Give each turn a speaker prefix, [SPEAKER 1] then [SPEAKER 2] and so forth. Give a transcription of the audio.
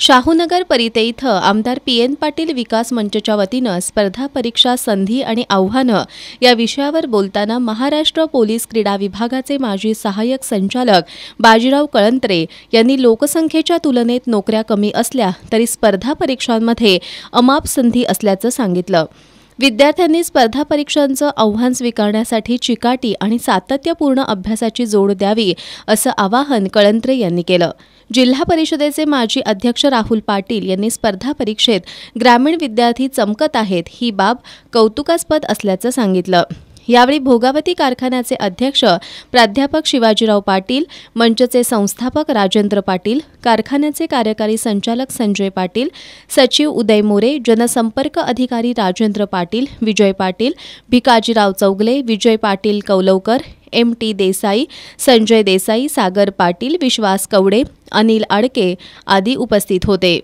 [SPEAKER 1] शाहूनगर परिते इथं आमदार पी.एन. पाटील विकास मंचच्या वतीनं स्पर्धा परीक्षा संधी आणि आव्हानं या विषयावर बोलताना महाराष्ट्र पोलीस क्रीडा विभागाचे माजी सहाय्यक संचालक बाजीराव कळंत्रे यांनी लोकसंख्येच्या तुलनेत नोकऱ्या कमी असल्या तरी स्पर्धा परीक्षांमध्ये अमाप संधी असल्याचं सांगितलं। विद्यार्थ्यांनी स्पर्धा परीक्षांचं आव्हान स्वीकारण्यासाठी चिकाटी आणि सातत्यपूर्ण अभ्यासाची जोड द्यावी असं आवाहन कळंत्रे यांनी केलं। जिल्हा परिषदेचे माजी अध्यक्ष राहुल पाटील यांनी स्पर्धा परीक्षेत ग्रामीण विद्यार्थी चमकत आहेत ही बाब कौतुकास्पद असल्याचं सांगितलं। यावेळी भोगावती कारखान्याचे अध्यक्ष प्राध्यापक शिवाजीराव पाटील, मंचचे संस्थापक राजेंद्र पाटील, कारखान्याचे कार्यकारी संचालक संजय पाटील, सचिव उदय मोरे, जनसंपर्क अधिकारी राजेंद्र पाटील, विजय पाटील, भिकाजीराव चौगले, विजय पाटील कौलवकर, एम.टी. देसाई, संजय देसाई, सागर पाटील, विश्वास कवडे, अनिल आडके आदी उपस्थित होते।